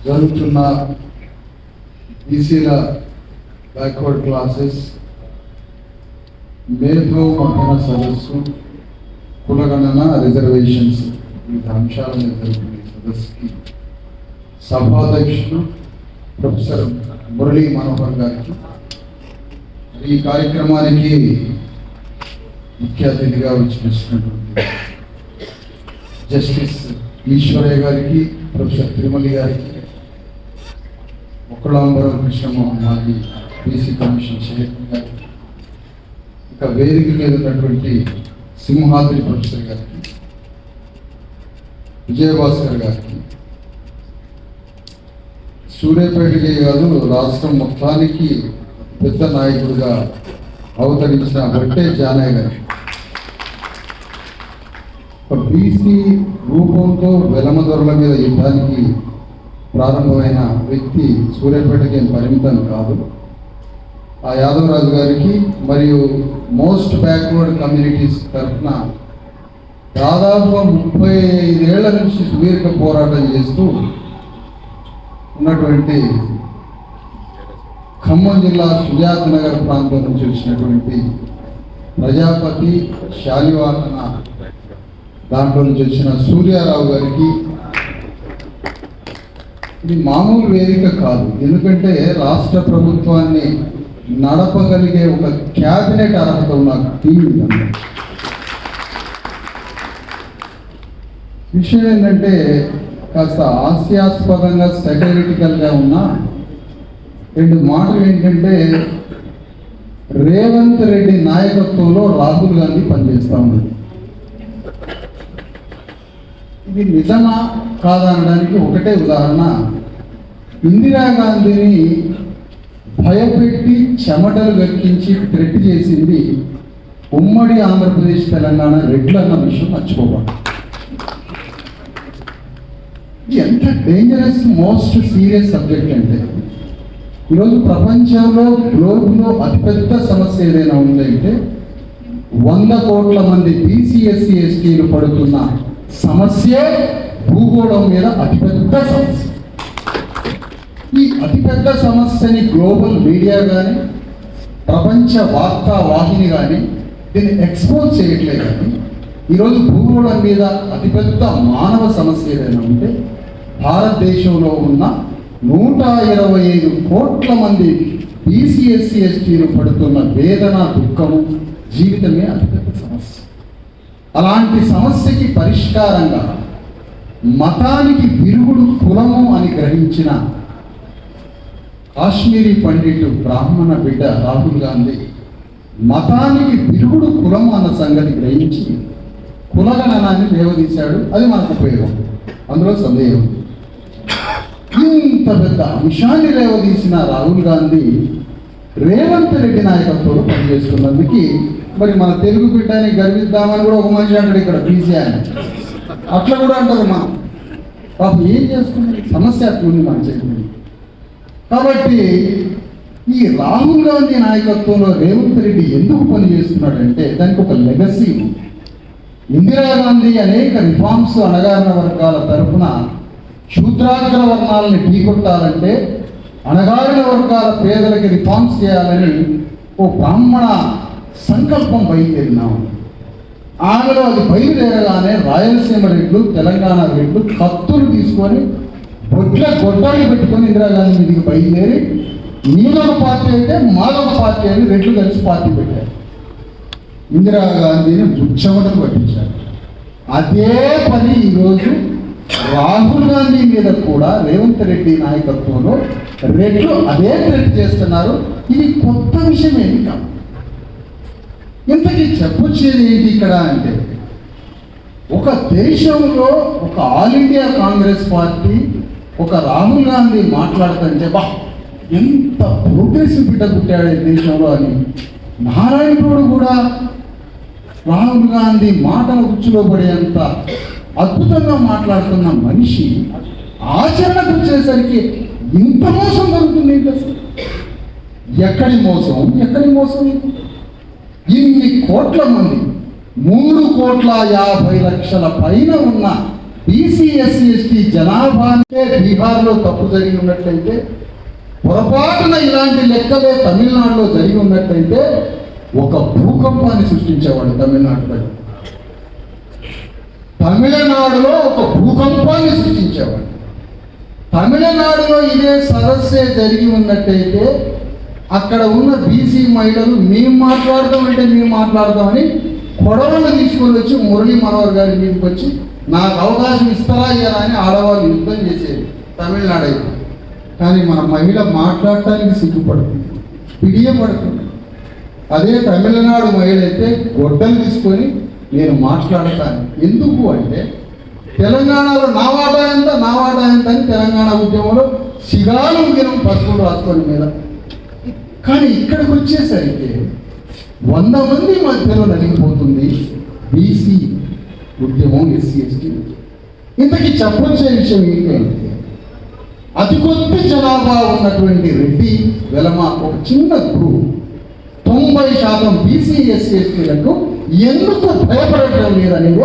జరుగుతున్న బీసీల backward classes మేధో మథన సదస్సు, కులగణన, రిజర్వేషన్స్ వివిధ అంశాల మీద జరుగుతున్న ఈ సదస్సుకి సభాధ్యక్షులు ప్రొఫెసర్ మురళీ మనోహర్ గారికి, ఈ కార్యక్రమానికి ముఖ్య అతిథిగా వచ్చినటువంటి జస్టిస్ ఈశ్వరయ్య గారికి, ప్రొఫెసర్ తిరుమలి గారికి, మొక్కలాంబరం కృష్ణమోహన్ గారికి, బీసీ కమిషన్ చైర్మన్ గారికి, ఇంకా వేదిక మీద ఉన్నటువంటి సింహాద్రి ప్రొఫెసర్ గారికి, విజయభాస్కర్ గారికి, సూర్యాపేటకే కాదు రాష్ట్రం మొత్తానికి పెద్ద నాయకుడిగా అవతరించిన బట్టే జానయ్య గారు, బీసీ రూపంతో వెలమదొరల మీద యుద్ధానికి ప్రారంభమైన వ్యక్తి సూర్యాపేటకి పరిమితం కాదు. ఆ యాదవరాజు గారికి మరియు మోస్ట్ బ్యాక్వర్డ్ కమ్యూనిటీస్ తరఫున దాదాపు 35 ఏళ్ల నుంచి సుదీర్ఘ పోరాటం చేస్తూ ఉన్నటువంటి ఖమ్మం జిల్లా సుజాత్ నగర్ ప్రాంతం నుంచి వచ్చినటువంటి ప్రజాపతి, శాలివాహన దాంట్లో నుంచి వచ్చిన సూర్యారావు గారికి, ఇది మామూలు వేదిక కాదు. ఎందుకంటే రాష్ట్ర ప్రభుత్వాన్ని నడపగలిగే ఒక క్యాబినెట్ అర్హత ఉన్న టీం. విషయం ఏంటంటే కాస్త హాస్యాస్పదంగా సెటరిటికల్గా ఉన్న 2 మాటలు ఏంటంటే, రేవంత్ రెడ్డి నాయకత్వంలో రాహుల్ గాంధీ పనిచేస్తూ ఉన్నాడు. ఇది నిజమా కాదనడానికి ఒకటే ఉదాహరణ, ఇందిరాగాంధీని భయపెట్టి చెమటలు వెక్కించి థ్రెట్ చేసింది ఉమ్మడి ఆంధ్రప్రదేశ్ తెలంగాణ రెడ్లన్న విషయం మర్చిపోవాలి. ఎంత డేంజరస్, మోస్ట్ సీరియస్ సబ్జెక్ట్ అంటే, ఈరోజు ప్రపంచంలో గ్లోబ్లో అతిపెద్ద సమస్య ఏదైనా ఉందంటే 100 కోట్ల మంది బీసీ, ఎస్సీ, ఎస్టీలు పడుతున్న సమస్య భూగోళం మీద అతిపెద్ద సమస్య. ఈ అతిపెద్ద సమస్యని గ్లోబల్ మీడియా కానీ, ప్రపంచ వార్తా వాహిని కానీ దీన్ని ఎక్స్పోజ్ చేయట్లేదు. కానీ ఈరోజు భూగోళం మీద అతిపెద్ద మానవ సమస్య ఏదైనా ఉంటే భారతదేశంలో ఉన్న 125 కోట్ల మంది బీసీ, ఎస్సీ, ఎస్టీలు పడుతున్న వేదన, దుఃఖము, జీవితమే అతిపెద్ద సమస్య. అలాంటి సమస్యకి పరిష్కారంగా మతానికి విరుగుడు కులము అని గ్రహించిన కాశ్మీరీ పండితుడు, బ్రాహ్మణ బిడ్డ రాహుల్ గాంధీ మతానికి విరుగుడు కులము అన్న సంగతి గ్రహించి కులగణనాన్ని లేవదీశాడు. అది మనకు ఉపయోగం, అందులో సందేహం. ఇంత పెద్ద అంశాన్ని లేవదీసిన రాహుల్ గాంధీ రేవంత్ రెడ్డి నాయకత్వంలో పనిచేస్తున్నందుకు మరి మన తెలుగు బిడ్డని గర్విద్దామని కూడా ఒక మనిషి అంటాడు ఇక్కడ, బీసీ అని అట్లా కూడా అంటారు. మనం పాపం ఏం చేస్తుంది, సమస్య అట్లుంది మన చేతి. కాబట్టి ఈ రాహుల్ గాంధీ నాయకత్వంలో రేవంత్ రెడ్డి ఎందుకు పనిచేస్తున్నాడంటే దానికి ఒక లెగసీ. ఇందిరాగాంధీ అనేక రిఫార్మ్స్ అణగారిన వర్గాల తరఫున శూద్రాగ్ర వర్ణాలని ఢీకొట్టాలంటే, అణగారిన వర్గాల పేదలకి రిఫార్మ్స్ చేయాలని ఓ బ్రాహ్మణ సంకల్పం బయలుదేరినాము. ఆమెలో అది బయలుదేరగానే రాయలసీమ రెడ్లు, తెలంగాణ రెడ్లు కత్తులు తీసుకొని గొడ్డాలు పెట్టుకొని ఇందిరాగాంధీ మీదకి బయలుదేరి, మీదొక పార్టీ అయితే మాదొక పార్టీ అని రెడ్లు కలిసి పార్టీ పెట్టారు. ఇందిరాగాంధీని బుచ్చమటలు పట్టించారు. అదే పని ఈరోజు రాహుల్ గాంధీ మీద కూడా రేవంత్ రెడ్డి నాయకత్వంలో రెడ్లు అదే థ్రెట్ చేస్తున్నారు. ఇది కొత్త విషయం ఏమి కాదు. ఇంతకీ చెప్పొచ్చేది ఏంటి ఇక్కడ అంటే, ఒక దేశంలో ఒక ఆల్ ఇండియా కాంగ్రెస్ పార్టీ ఒక రాహుల్ గాంధీ మాట్లాడుతుంటే బా ఎంత ప్రోగ్రెసివ్ బిడ్డ పుట్టాడు దేశంలో అని నారాయణుడు కూడా రాహుల్ గాంధీ మాటలు గుచ్చులో పడేంత అద్భుతంగా మాట్లాడుతున్న మనిషి ఆచరణకు వచ్చేసరికి ఇంత మోసం జరుగుతుంది. ఎక్కడి మోసం, ఎక్కడి మోసం? ఇన్ని కోట్ల మంది 3,50,00,000 పైన ఉన్న బీసీ ఎస్సీ ఎస్టీ జనాభానే బీహార్లో తప్పు జరిగి ఉన్నట్లయితే, పొరపాటున ఇలాంటి లెక్కలే తమిళనాడులో జరిగి ఉన్నట్లయితే ఒక భూకంపాన్ని సృష్టించేవాడు తమిళనాడులో. తమిళనాడులో ఒక భూకంపాన్ని సృష్టించేవాడు. తమిళనాడులో ఇదే సదస్సే జరిగి ఉన్నట్టయితే అక్కడ ఉన్న బీసీ మహిళలు మేము మాట్లాడదామని కొడవలు తీసుకొని వచ్చి మురళీ మనోహర్ గారి మీదకి వచ్చి నాకు అవకాశం ఇస్తారా ఇయ్యారా అని ఆడవాళ్ళు యుద్ధం చేసేది తమిళనాడు అయితే. కానీ మన మహిళ మాట్లాడటానికి సిగ్గుపడుతుంది, పిడియపడుతుంది. అదే తమిళనాడు మహిళ అయితే గొడ్డలు తీసుకొని నేను మాట్లాడతాను. ఎందుకు అంటే తెలంగాణలో నా వాటా ఎంత అని తెలంగాణ ఉద్యమంలో సిగాలు గిరం పసుపులు రాసుకొని మీద. కానీ ఇక్కడికి వచ్చేసరికి 100 మంది మధ్యలో నలిగిపోతుంది బీసీ ఉద్యమం, ఎస్సీ ఎస్టీ. ఇంతకీ చెప్పొచ్చే విషయం ఏంటంటే అతి కొద్ది జనాభా ఉన్నటువంటి రెడ్డి వెలమ ఒక చిన్న గ్రూప్ 90% బీసీ ఎస్సీ ఎస్టీలకు ఎందుకు భయపడటం లేదనేది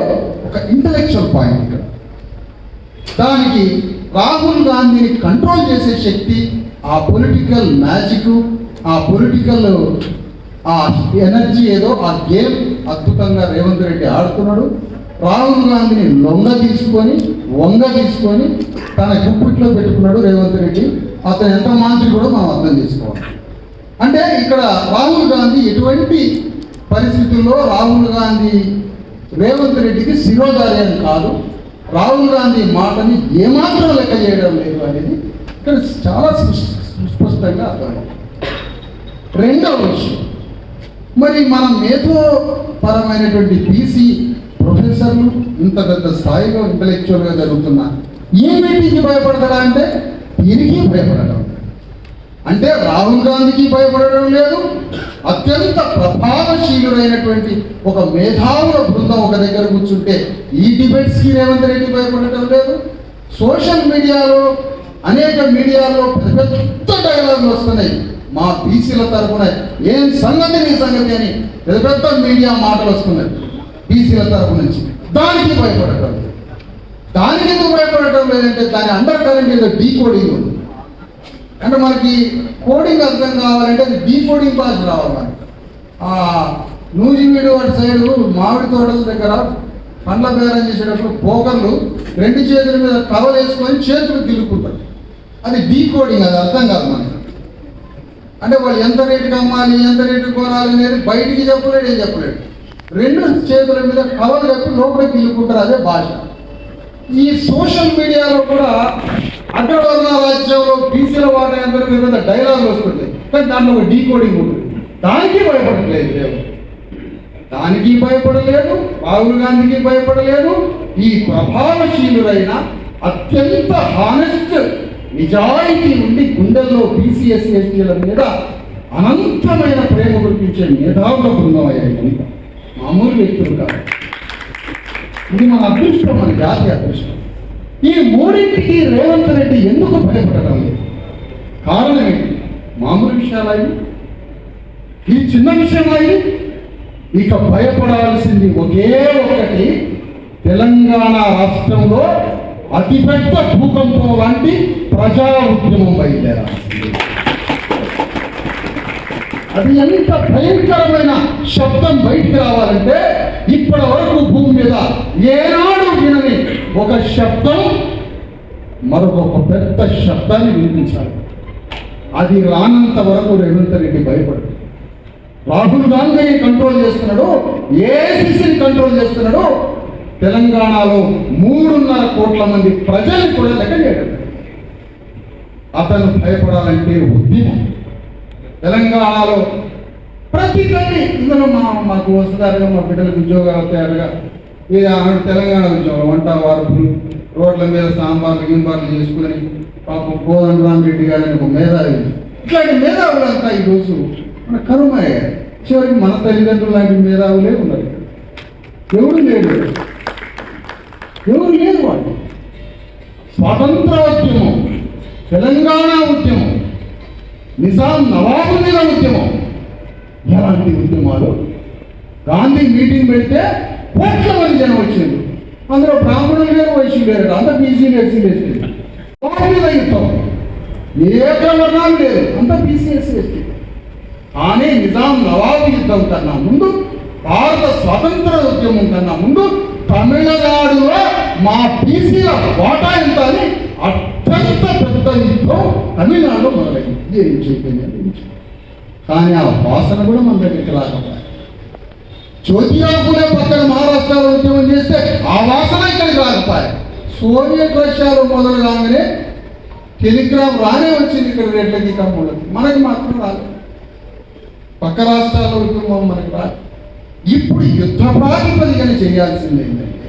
ఒక ఇంటలెక్చువల్ పాయింట్ ఇక్కడ. దానికి రాహుల్ గాంధీని కంట్రోల్ చేసే శక్తి, ఆ పొలిటికల్ మ్యాజిక్, ఆ పొలిటికల్ ఆ ఎనర్జీ ఏదో, ఆ గేమ్ అద్భుతంగా రేవంత్ రెడ్డి ఆడుతున్నాడు. రాహుల్ గాంధీని వంగ తీసుకొని తన గుప్పిట్లో పెట్టుకున్నాడు రేవంత్ రెడ్డి. అతను ఎంత మంత్రి కూడా మనం అర్థం చేసుకోవాలి. అంటే ఇక్కడ రాహుల్ గాంధీ ఎటువంటి పరిస్థితుల్లో రాహుల్ గాంధీ రేవంత్ రెడ్డికి శిరోధారి అని కాదు, రాహుల్ గాంధీ మాటని ఏమాత్రం లెక్క చేయడం లేదు అనేది ఇక్కడ చాలా స్పష్టంగా అర్థమైంది. రెండవ విషయం, మరి మనం మేధోపరమైనటువంటి బీసీ ప్రొఫెసర్లు ఇంత పెద్ద స్థాయిలో ఇంటలెక్చువల్గా జరుగుతున్నా ఏ మీటింగ్కి భయపడతాడా అంటే తిరిగి భయపడడం. అంటే రాహుల్ గాంధీకి భయపడడం లేదు, అత్యంత ప్రభావశీలురైనటువంటి ఒక మేధావుల బృందం ఒక దగ్గర కూర్చుంటే ఈ డిబేట్స్కి రేవంత్ రెడ్డి భయపడటం లేదు. సోషల్ మీడియాలో అనేక మీడియాలో పెద్ద డైలాగులు వస్తున్నాయి మా బీసీల తరఫున, ఏం సంగతి నీ సంగతి అని పెద్ద మీడియా మాటలు వస్తున్నాయి బీసీల తరఫు నుంచి. దానికి భయపడటం లేదు. దానికి ఎందుకు భయపడటం లేదంటే దాని అండర్ కరెంట్ ఏదో డీకోడింగ్ ఉంది. అంటే మనకి కోడింగ్ అర్థం కావాలంటే అది డీకోడింగ్ భాష రావాలి. ఆ నూజివీడు అటు సైడు మామిడి తోటల దగ్గర పండ్ల బేరం చేసేటప్పుడు పోకర్లు 2 చేతుల మీద కవర్ వేసుకొని చేతులు తిరుగుకుంటారు. అది డీకోడింగ్, అది అర్థం కాదు మనకి. అంటే వాళ్ళు ఎంత రేటుకి అమ్మాలి, ఎంత రేటు కొనాలి అనేది బయటికి చెప్పలేడు, ఏం చెప్పలేడు. 2 చేతుల మీద కవర్ చెప్పి లోపలికి తిరుగుకుంటారు, అదే భాష. ఈ సోషల్ మీడియాలో కూడా అగ్రవర్ణ రాజ్యంలో బీసీల వాటా ఎంత మీద డైలాగులు వస్తుంది, కానీ దాంట్లో ఒక డీకోడింగ్ ఉంటుంది. దానికి భయపడలేదు, దానికి భయపడలేదు, రాహుల్ గాంధీకి భయపడలేదు. ఈ ప్రభావశీలురైన అత్యంత హానెస్ట్ నిజాయితీ నుండి గుండెల్లో బీసీ ఎస్సీ ఎస్టీల మీద అనంతమైన ప్రేమ కురిపించే మేధావుల బృందం అయ్యాయి. మామూలు వ్యక్తులు కాదు. ఇది మన అదృష్టం, మన జాతి అదృష్టం. ఈ మూడింటికి రేవంత్ రెడ్డి ఎందుకు భయపడటం లేదు? కారణం ఏంటి? మామూలు విషయాలు అవి, ఈ చిన్న విషయం అవి. ఇక భయపడాల్సింది ఒకే ఒకటి, తెలంగాణ రాష్ట్రంలో అతిపెద్ద భూకంపం లాంటి ప్రజా ఉద్యమం బయలుదేరాల్సింది. అది ఎంత భయంకరమైన శబ్దం బయటికి రావాలంటే ఇప్పటి వరకు భూమి మీద ఏనాడు వినని ఒక శబ్దం మరొక పెద్ద శబ్దాన్ని వినిపించాలి. అది రానంత వరకు రేవంత్ రెడ్డి భయపడు. రాహుల్ గాంధీని కంట్రోల్ చేస్తున్నాడు, ఏఐసిసిని కంట్రోల్ చేస్తున్నాడు. తెలంగాణలో 3.5 కోట్ల మంది ప్రజల్ని కూడా లెక్క చేయడం. అతను భయపడాలంటే ఉద్యమం. తెలంగాణలో ప్రతి తల్లి ఇందులో మాకు వస్తుందారుగా, మా బిడ్డలకు ఉద్యోగాలు అవుతారుగా, ఇది ఆనాడు తెలంగాణ ఉద్యోగం, వంట వార్పులు, రోడ్ల మీద సాంబార్లు గింబార్లు చేసుకుని పాపం కోదండరామరెడ్డి గారిని ఒక మేధావి, ఇట్లాంటి మేధావులంతా ఈరోజు మన కరుమయ్యారు. చివరికి మన తల్లిదండ్రులు లాంటి మేధావులే ఉన్నారు. ఎవరు లేరు వాళ్ళు. స్వాతంత్రోద్యమం, తెలంగాణ ఉద్యమం, నిజాం నవాబు మీద ఉద్యమం, ఎలాంటి ఉద్యమాలు. గాంధీ మీటింగ్ పెడితే కోట్ల మంది జనం వచ్చింది. అందులో బ్రాహ్మణులు లేరు, వైశ్యులు లేరు, అంత బీసీ ఎస్సీ ఎస్టీ. వాటి మీద యుద్ధం, ఏ వర్ణాలు లేరు, అంత బీసీ ఎస్సీ ఎస్టీ. కానీ నిజాం నవాబు యుద్ధం కన్నా ముందు, భారత స్వాతంత్ర ఉద్యమం కన్నా ముందు తమిళనాడులో మా బీసీల వాటా ఎంత అని అత్యంత పెద్ద యుద్ధం తమిళనాడులో మొదలైంది. ఏం చేయలేదు. కానీ ఆ వాసన కూడా మన దగ్గరికి రాకపోయాయి. జ్యోతిరావు ఫులే పక్కన మహారాష్ట్రలో ఉద్యమం చేస్తే ఆ వాసన ఇక్కడికి రాకపోయాయి. సోవియట్ రష్యాలో మొదలు కాగానే టెలిగ్రామ్ రానే వచ్చింది ఇక్కడ రేట్లకి కమ్ములకి, మనకి మాత్రం రాలేదు. పక్క రాష్ట్రాల్లో ఉద్యమం మనకి రాదు. ఇప్పుడు యుద్ధ ప్రాతిపదికన చేయాల్సింది ఏంటంటే,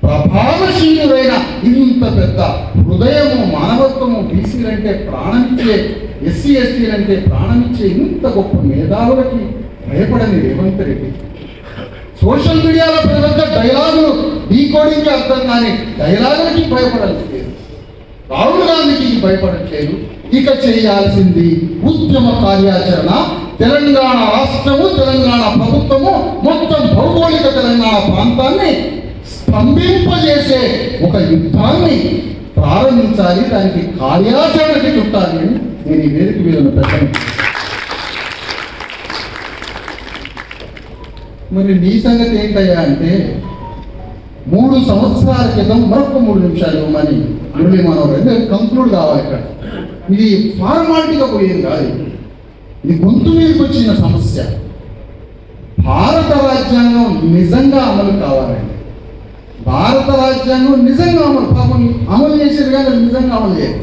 ప్రభావశీలురైన ఇంత పెద్ద హృదయము, మానవత్వము, బీసీలంటే ప్రాణమిచ్చే, ఎస్సీ ఎస్టీలంటే ప్రాణమిచ్చే ఇంత గొప్ప మేధావులకి భయపడని రేవంత్ రెడ్డి సోషల్ మీడియాలో ప్రజల డైలాగులు డీకోడింగ్కి అర్థం కానీ డైలాగులకి భయపడట్లేదు. రాహుల్ గాంధీకి భయపడట్లేదు. ఇక చేయాల్సింది ఉద్యమ కార్యాచరణ. తెలంగాణ రాష్ట్రము, తెలంగాణ ప్రభుత్వము మొత్తం భౌగోళిక తెలంగాణ ప్రాంతాన్ని స్తంభింపజేసే ఒక యుద్ధాన్ని ప్రారంభించాలి. దానికి కార్యాచరణకి చుట్టాలి అని నేను ఈ వేదిక మీద పెట్టాను. మరి నీ సంగతి ఏంటయ్యా అంటే, 3 సంవత్సరాల క్రితం మరొక 3 నిమిషాలు ఇవ్వమని మురళీ మనోహర్ కంక్లూడ్ కావాలి. ఇక్కడ ఇది ఫార్మాలిటీగా పోయేది కాదు, ఇది గొంతు మీదకి వచ్చిన సమస్య. భారత రాజ్యాంగం నిజంగా అమలు కావాలండి. భారత రాజ్యాంగం నిజంగా అమలు చేసేది కానీ నిజంగా అమలు చేయదు.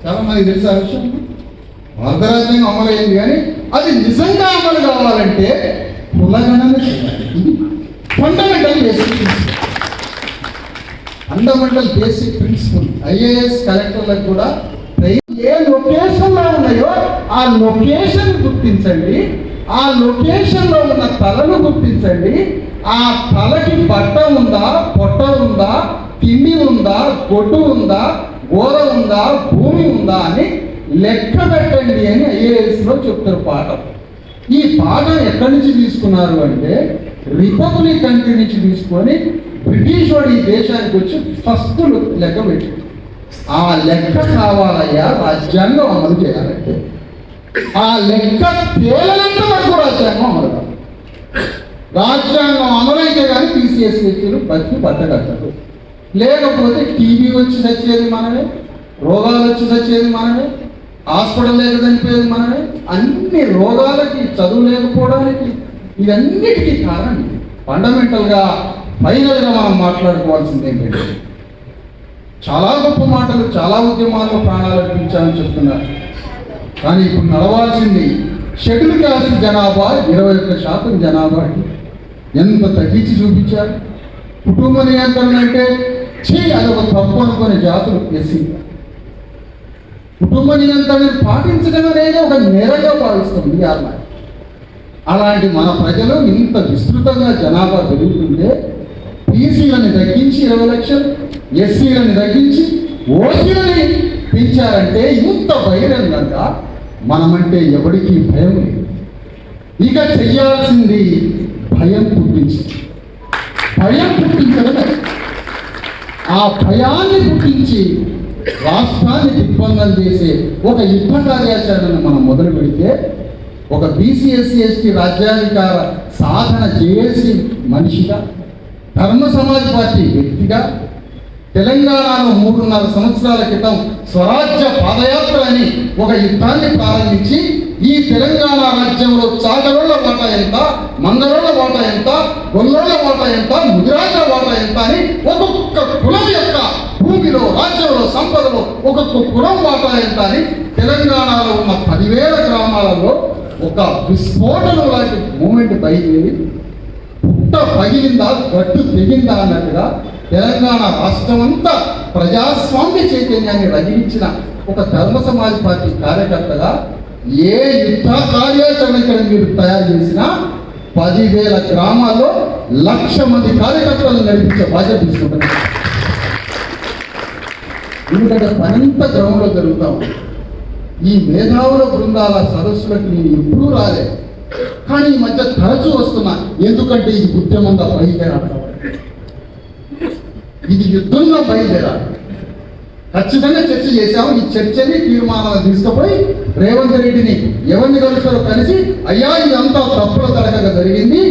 చాలా మంది తెలుసా విషయం. భారత రాజ్యాంగం అమలు అయింది కానీ అది నిజంగా అమలు కావాలంటే కులగణన చేయాలి. ఇది ఫండమెంటల్ బేసిక్ ప్రిన్సిపల్. ఐఏఎస్ కలెక్టర్లకు కూడా ఏ లొకేషన్లో ఉన్నాయో ఆ లొకేషన్ గుర్తించండి, ఆ లొకేషన్లో ఉన్న తలను గుర్తించండి. ఆ తలకి బట్ట ఉందా, పొట్ట ఉందా, తిండి ఉందా, గొడ్డు ఉందా, గోర ఉందా, భూమి ఉందా అని లెక్క పెట్టండి అని ఐఏఎస్లో చెప్తారు పాఠం. ఈ పాఠం ఎక్కడి నుంచి తీసుకున్నారు అంటే, రిపబ్లిక్ కంట్రీ నుంచి తీసుకొని బ్రిటిష్ వాడు ఈ దేశానికి వచ్చి ఫస్ట్ లెక్క పెట్టి, ఆ లెక్క కావాలయ్యా రాజ్యాంగం అమలు చేయాలంటే. ఆ లెక్క తేలనంత వరకు రాజ్యాంగం అమలు కాదు. రాజ్యాంగం అమలైతే కానీ PCSలు బతికి పట్టగట్టదు. లేకపోతే టీవీ వచ్చి చచ్చేది మనమే, రోగాలు వచ్చి చచ్చేది మనమే, హాస్పిటల్ లేక చనిపోయేది మనమే. అన్ని రోగాలకి, చదువు లేకపోవడానికి, ఇవన్నిటికీ కారణం ఫండమెంటల్గా ఫైనల్గా మనం మాట్లాడుకోవాల్సింది ఏంటంటే, చాలా గొప్ప మాటలు, చాలా ఉద్యమాల్లో ప్రాణాలు అర్పించాలని చెప్తున్నారు. కానీ ఇప్పుడు నడవాల్సింది షెడ్యూల్ క్యాస్ట్ జనాభా 21% జనాభాకి ఎంత తగ్గించి చూపించారు. కుటుంబ నియంత్రణ అంటే అది ఒక తప్పు అనుకునే జాతులు ఎస్సీ. కుటుంబ నియంత్రణను పాటించడం అనేది ఒక నేరంగా భావిస్తుంది ఆమె. అలాంటి మన ప్రజలు ఇంత విస్తృతంగా జనాభా పెరుగుతుంటే బీసీలని తగ్గించి 20 లక్షలు, ఎస్సీలని తగ్గించి ఓసీలని పెంచారంటే ఇంత బహిరంగంగా మనమంటే ఎవరికి భయం లేదు. ఇక చెయ్యాల్సింది భయం పుట్టించడమే. ఆ భయాన్ని పుట్టించి రాష్ట్రాన్ని దిగ్బంధం చేసే ఒక యుద్ధ కార్యాచరణను మనం మొదలు పెడితే, ఒక బీసీ ఎస్సీ ఎస్టీ రాజ్యాధికార సాధన చేసి మనిషిగా, ధర్మ సమాజ్ పార్టీ వ్యక్తిగా, తెలంగాణలో 3.5 సంవత్సరాల క్రితం స్వరాజ్య పాదయాత్ర అని ఒక యుద్ధాన్ని ప్రారంభించి, ఈ తెలంగాణ రాజ్యంలో చాకరోళ్ల వాటా ఎంత, మంగళోళ్ల వాటా ఎంత, గొల్లోళ్ల వాటా ఎంత, ముదిరాజుల వాటా ఎంత అని ఒక్కొక్క కులం యొక్క భూమిలో, రాజ్యంలో, సంపదలో ఒక్కొక్క కులం వాటా ఎంత అని తెలంగాణలో ఉన్న 10,000 గ్రామాలలో ఒక విస్ఫోటనం లాంటి మూమెంట్ బయలుదేరి, పుట్ట పగిలిందా, గట్టు తెగిందా అన్నట్టుగా తెలంగాణ రాష్ట్రం అంతా ప్రజాస్వామ్య చైతన్యాన్ని రగిలించిన ఒక ధర్మ సమాజ్ పార్టీ కార్యకర్తగా ఏ యుద్ధ కార్యాచరణ ఇక్కడ మీరు తయారు చేసినా 10,000 గ్రామాల్లో 1,00,000 మంది కార్యకర్తలను నడిపించే బాధ్యత తీసుకుంటారు. ఎందుకంటే పనంతా గ్రౌండ్లో జరుగుతాం. ఈ మేధావుల బృందాల సదస్సులకు నేను ఎప్పుడూ రాలేదు, కానీ ఈ మధ్య తరచూ వస్తున్నా. ఎందుకంటే ఈ ఉద్యమంగా పైకి ఇది యుద్ధంలో బయలుదేరాలి. ఖచ్చితంగా చర్చ చేశాము. ఈ చర్చని తీర్మానాలు తీసుకుపోయి రేవంత్ రెడ్డిని ఎవరిని కలుస్తారో కలిసి, అయ్యా ఇదంతా తప్పుల తడకగా జరిగింది,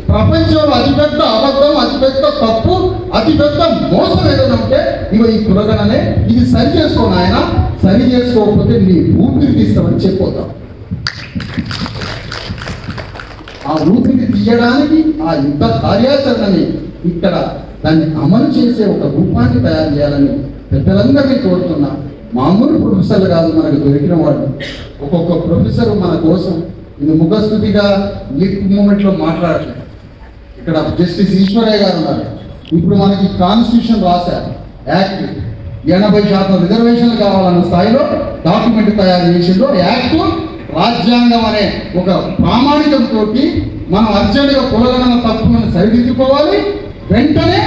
ప్రపంచంలో అతిపెద్ద అబద్ధం, అతిపెద్ద తప్పు, అతిపెద్ద మోసం ఏదైనా ఉంటే ఇగో ఈ కులగణనే, ఇది సరి చేసుకో నాయన, సరి చేసుకోకపోతే నీ ఊపిరి తీస్తామని చెప్పొద్దాం. ఆ ఊపిరి తీయడానికి ఆ యుద్ధ కార్యాచరణని ఇక్కడ దాన్ని అమలు చేసే ఒక రూపాన్ని తయారు చేయాలని పెద్దలందరినీ కోరుతున్నా. మామూలు ప్రొఫెసర్లు కాదు మనకు దొరికిన వాళ్ళు. ఒక్కొక్క ప్రొఫెసర్ మన కోసం ఇది ముఖస్థుతిగా లిప్ మూమెంట్లో మాట్లాడట్లేదు. ఇక్కడ జస్టిస్ ఈశ్వరయ్య గారు ఉన్నారు. ఇప్పుడు మనకి కాన్స్టిట్యూషన్ రాశారు, యాక్ట్ 80% రిజర్వేషన్లు కావాలన్న స్థాయిలో డాక్యుమెంట్ తయారు చేసిందో యాక్ట్ రాజ్యాంగం అనే ఒక ప్రామాణికంతో మనం అర్జెంటుగా కులగణన తప్పులను సరిదిద్దుకోవాలి. వెంటనే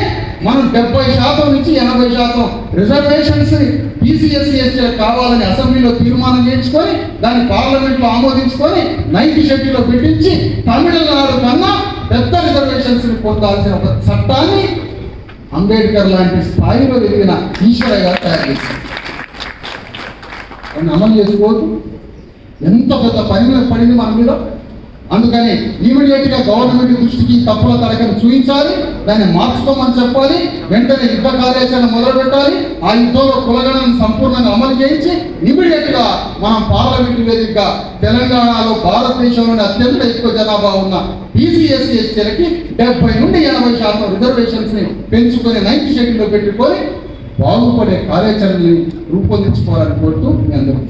మనం 70% నుంచి 80% రిజర్వేషన్స్ PCSC ST కావాలని అసెంబ్లీలో తీర్మానం చేయించుకొని దాన్ని పార్లమెంట్లో ఆమోదించుకొని 9th షెడ్యూల్లో పెట్టించి తమిళనాడు కన్నా పెద్ద రిజర్వేషన్స్ పొందాల్సిన ఒక చట్టాన్ని అంబేద్కర్ లాంటి స్థాయిలో ఎదిగిన ఈశ్వరయ్య గారు తయారు చేశారు. దాన్ని అమలు చేసుకోవద్దు. ఎంత పెద్ద పని మీద పడింది మన మీద. అందుకని ఇమీడియట్గా గవర్నమెంట్ దృష్టికి తప్పుల తడకను చూపించాలి, దాన్ని మార్చుకోమని చెప్పాలి, వెంటనే యుద్ధ కార్యాచరణ మొదలు పెట్టాలి. ఆ యుద్ధంలో కులగణను సంపూర్ణంగా అమలు చేయించి ఇమీడియట్గా మనం పార్లమెంటు వేదికగా తెలంగాణలో భారతదేశంలోని అత్యంత ఎక్కువ జనాభా ఉన్న PCSC STలకి 70 నుండి 80% రిజర్వేషన్స్ ని పెంచుకొని 9th షెడ్యూల్లో పెట్టుకొని బాగుపడే కార్యాచరణని రూపొందించుకోవాలని కోరుతూ మీ అందరూ